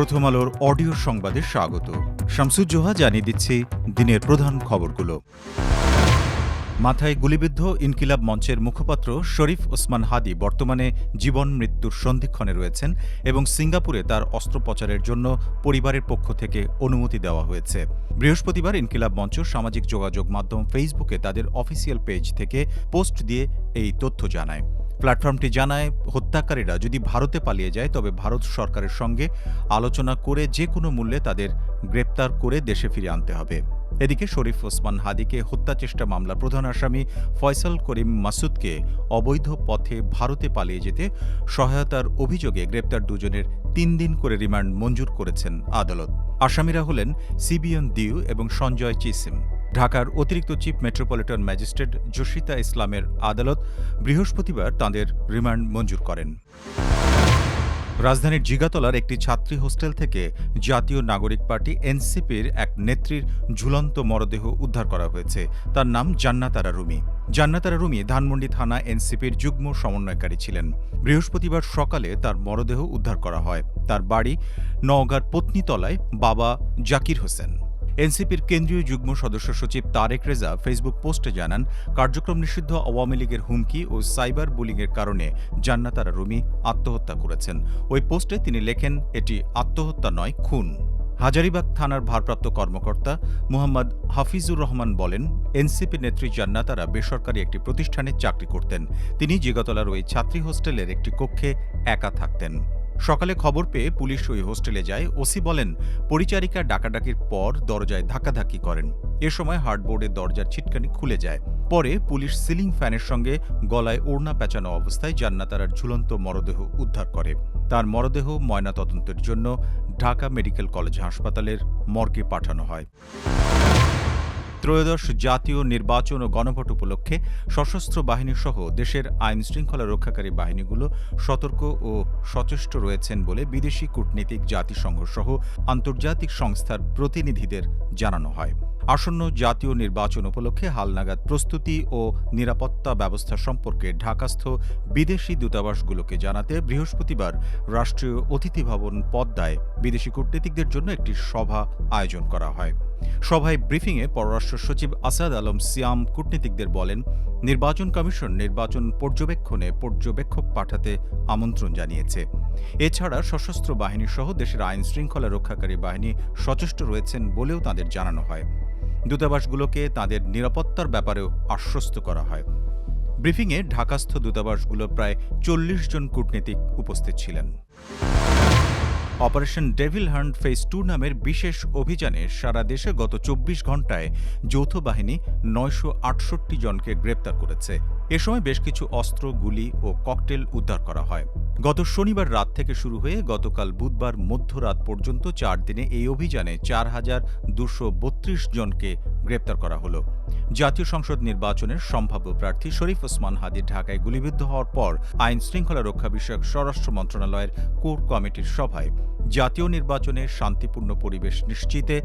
প্রথম আলোর অডিও সংবাদে স্বাগত। শামসুজ্জোহা জানিয়ে দিচ্ছি দিনের প্রধান খবরগুলো। মাথায় গুলিবিদ্ধ ইনকিলাব মঞ্চের মুখপাত্র শরীফ ওসমান হাদি বর্তমানে জীবন মৃত্যুর সন্ধিক্ষণে রয়েছেন এবং সিঙ্গাপুরে তার অস্ত্রোপচারের জন্য পরিবারের পক্ষ থেকে অনুমতি দেওয়া হয়েছে। বৃহস্পতিবার ইনকিলাব মঞ্চ সামাজিক যোগাযোগ মাধ্যম ফেসবুকে তাদের অফিসিয়াল পেজ থেকে পোস্ট দিয়ে এই তথ্য জানায়। প্ল্যাটফর্মটি জানায়, হত্যাকারীরা যদি ভারতে পালিয়ে যায় তবে ভারত সরকারের সঙ্গে আলোচনা করে যে কোনো মূল্যে তাদের গ্রেপ্তার করে দেশে ফিরিয়ে আনতে হবে। এদিকে শরীফ ওসমান হাদিকে হত্যাচেষ্টা মামলার প্রধান আসামি ফয়সাল করিম মাসুদকে অবৈধ পথে ভারতে পালিয়ে যেতে সহায়তার অভিযোগে গ্রেপ্তার দুজনের ৩ দিন করে রিমান্ড মঞ্জুর করেছেন আদালত। আসামিরা হলেন সিবিয়ন দিউ এবং সঞ্জয় চিসিম। ঢাকার অতিরিক্ত চিফ মেট্রোপলিটন ম্যাজিস্ট্রেট জসিতা ইসলামের আদালত বৃহস্পতিবার তাঁদের রিমান্ড মঞ্জুর করেন। রাজধানীর জিগাতলার একটি ছাত্রী হোস্টেল থেকে জাতীয় নাগরিক পার্টি এনসিপির এক নেত্রীর ঝুলন্ত মরদেহ উদ্ধার করা হয়েছে। তার নাম জান্নাত আরা রুমি। জান্নাত আরা রুমি ধানমন্ডি থানা এনসিপির যুগ্ম সমন্বয়কারী ছিলেন। বৃহস্পতিবার সকালে তার মরদেহ উদ্ধার করা হয়। তার বাড়ি নওগাঁর পত্নীতলায় বাবা জাকির হোসেন। এনসিপির কেন্দ্রীয় যুগ্ম সদস্য সচিব তারেক রেজা ফেসবুক পোস্টে জানান, কার্যক্রম নিষিদ্ধ আওয়ামী লীগের হুমকি ও সাইবার বুলিংয়ের কারণে জান্নাত আরা রুমি আত্মহত্যা করেছেন। ওই পোস্টে তিনি লেখেন, এটি আত্মহত্যা নয়, খুন। হাজারীবাগ থানার ভারপ্রাপ্ত কর্মকর্তা মুহাম্মদ হাফিজুর রহমান বলেন, এনসিপি নেত্রী জান্নাত আরা বেসরকারি একটি প্রতিষ্ঠানে চাকরি করতেন। তিনি জিগাতলার ওই ছাত্রী হোস্টেলের একটি কক্ষে একা থাকতেন। সকালে খবর পেয়ে পুলিশ ওই হোস্টেলে যায়। ওসি বলেন, পরিচারিকা ডাকাডাকির পর দরজায় ধাক্কাধাক্কি করেন। এ সময় হার্ডবোর্ডের দরজার ছিটকানি খুলে যায়। পরে পুলিশ সিলিং ফ্যানের সঙ্গে গলায় ওড়না পেঁচানো অবস্থায় জান্নাত আরার ঝুলন্ত মরদেহ উদ্ধার করে। তার মরদেহ ময়নাতদন্তের জন্য ঢাকা মেডিকেল কলেজ হাসপাতালের মর্গে পাঠানো হয়। ত্রয়োদশ জাতীয় নির্বাচন ও গণভোট উপলক্ষে সশস্ত্র বাহিনীসহ দেশের আইন শৃঙ্খলা রক্ষাকারী বাহিনীগুলো সতর্ক ও সচেষ্ট রয়েছেন বলে বিদেশি কূটনীতিক, জাতিসংঘ সহ আন্তর্জাতিক সংস্থার প্রতিনিধিদের জানানো হয়। আসন্ন জাতীয় নির্বাচন উপলক্ষে হালনাগাদ প্রস্তুতি ও নিরাপত্তা ব্যবস্থা সম্পর্কে ঢাকাস্থ বিদেশি দূতাবাসগুলোকে জানাতে বৃহস্পতিবার রাষ্ট্রীয় অতিথি ভবন পদ্মায় বিদেশি কূটনীতিকদের জন্য একটি সভা আয়োজন করা হয়। সভায় ব্রিফিংয়ে পররাষ্ট্র সচিব আসাদ আলম সিয়াম কূটনীতিকদের বলেন, নির্বাচন কমিশন নির্বাচন পর্যবেক্ষণে পর্যবেক্ষক পাঠাতে আমন্ত্রণ জানিয়েছে। এছাড়া সশস্ত্র বাহিনী সহ দেশের আইন শৃঙ্খলা রক্ষাকারী বাহিনী সচেষ্ট রয়েছেন বলেও তাদের জানানো হয়। দূতাবাসগুলোকে তাদের নিরাপত্তার ব্যাপারেও আশ্বস্ত করা হয়। ব্রিফিংয়ে ঢাকাস্থ দূতাবাসগুলোর প্রায় ৪০ জন কূটনীতিক উপস্থিত ছিলেন। অপারেশন ডেভিল হান্ট ফেজ 2 নামের বিশেষ অভিযানে সারা দেশে গত ২৪ ঘণ্টায় যৌথ বাহিনী ৯৬৮ জনকে গ্রেপ্তার করেছে। এ সময় বেশ কিছু অস্ত্র, গুলি ও ককটেল উদ্ধার করা হয়। গত শনিবার রাত থেকে শুরু হয়ে গতকাল বুধবার মধ্যরাত পর্যন্ত ৪ দিনে এই অভিযানে ৪,২৩২ জনকে গ্রেপ্তার করা হলো। জাতীয় সংসদ নির্বাচনের সম্ভাব্য প্রার্থী শরীফ ওসমান হাদি ঢাকায় গুলিবিদ্ধ হওয়ার পর আইন শৃঙ্খলা রক্ষা বিষয়ক স্বরাষ্ট্র মন্ত্রণালয়ের কোর কমিটির সভায় জাতীয় নির্বাচনে শান্তিপূর্ণ পরিবেশ নিশ্চিতে,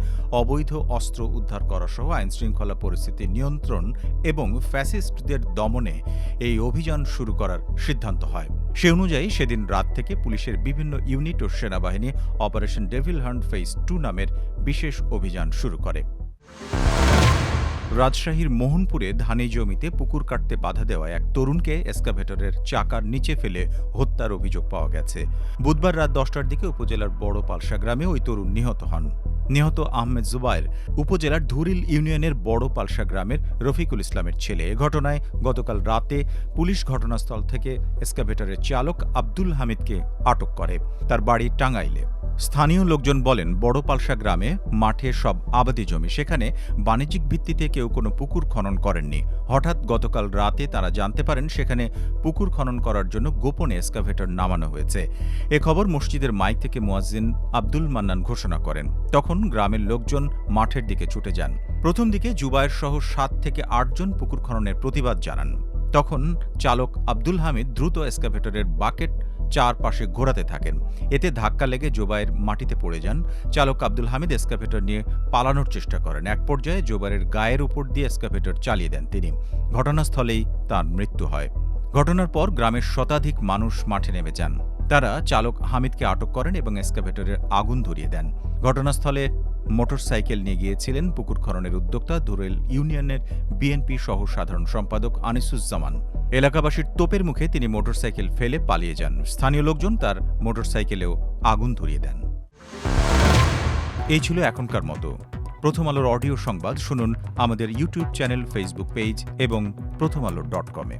অবৈধ অস্ত্র উদ্ধার করা সহ আইন শৃঙ্খলা পরিস্থিতি নিয়ন্ত্রণ এবং ফ্যাসিস্টদের দমনে এই অভিযান শুরু করার সিদ্ধান্ত হয়। সে অনুযায়ী সেদিন রাত থেকে পুলিশের বিভিন্ন ইউনিট ও সেনাবাহিনী অপারেশন ডেভিল হান্ট ফেজ 2 নামের বিশেষ অভিযান শুরু করে। রাজশাহীর মোহনপুরে ধানি জমিতে পুকুর কাটতে বাধা দেওয়ায় এক তরুণকে এক্সকাভেটরের চাকার নিচে ফেলে হত্যার অভিযোগ পাওয়া গেছে। বুধবার রাত ১০টার দিকে উপজেলার বড় পালসা গ্রামে ওই তরুণ নিহত হন। নিহত আহমেদ জুবায়ের উপজেলার ধুরিল ইউনিয়নের বড় পালসা গ্রামের রফিকুল ইসলামের ছেলে। এ ঘটনায় গতকাল রাতে পুলিশ ঘটনাস্থল থেকে এক্সকাভেটরের চালক আব্দুল হামিদকে আটক করে। তার বাড়ি টাঙ্গাইলে। স্থানীয় লোকজন বলেন, বড় পালসা গ্রামে মাঠে সব আবাদি জমি, সেখানে বাণিজ্যিক ভিত্তিতে কেউ কোনো পুকুর খনন করেননি। হঠাৎ গতকাল রাতে তারা জানতে পারেন সেখানে পুকুর খনন করার জন্য গোপনে এক্সকাভেটর নামানো হয়েছে। এ খবর মসজিদের মাইক থেকে মুয়াজ্জিন আব্দুল মান্নান ঘোষণা করেন। তখন গ্রামের লোকজন মাঠের দিকে ছুটে যান। প্রথম দিকে জুবায়ের সহ ৭ থেকে ৮ জন পুকুর খননের প্রতিবাদ জানান। তখন চালক আব্দুল হামিদ দ্রুত এক্সকাভেটরের বাকেট চারপাশে ঘোরাতে থাকেন। এতে ধাক্কা লেগে জোবায়ের মাটিতে পড়ে যান। চালক আব্দুল হামিদ এক্সকাভেটর নিয়ে পালানোর চেষ্টা করেন। এক পর্যায়ে জোবায়ের গায়ের উপর দিয়ে এক্সকাভেটর চালিয়ে দেন তিনি। ঘটনাস্থলেই তার মৃত্যু হয়। ঘটনার পর গ্রামের শতাধিক মানুষ মাঠে নেমে যান। তারা চালক হামিদকে আটক করেন এবং এক্সকাভেটরের আগুন ধরিয়ে দেন। ঘটনাস্থলে মোটরসাইকেল নিয়ে গিয়েছিলেন পুকুর খননের উদ্যোক্তা ধুরেল ইউনিয়নের বিএনপি সহ সাধারণ সম্পাদক আনিসুজ্জামান। এলাকাবাসীর তোপের মুখে তিনি মোটরসাইকেল ফেলে পালিয়ে যান। স্থানীয় লোকজন তার মোটরসাইকেলেও আগুন ধরিয়ে দেন। এই ছিল এখনকার মতো। প্রথম আলোর অডিও সংবাদ শুনুন আমাদের ইউটিউব চ্যানেল, ফেসবুক পেজ এবং প্রথমআলো.com-এ।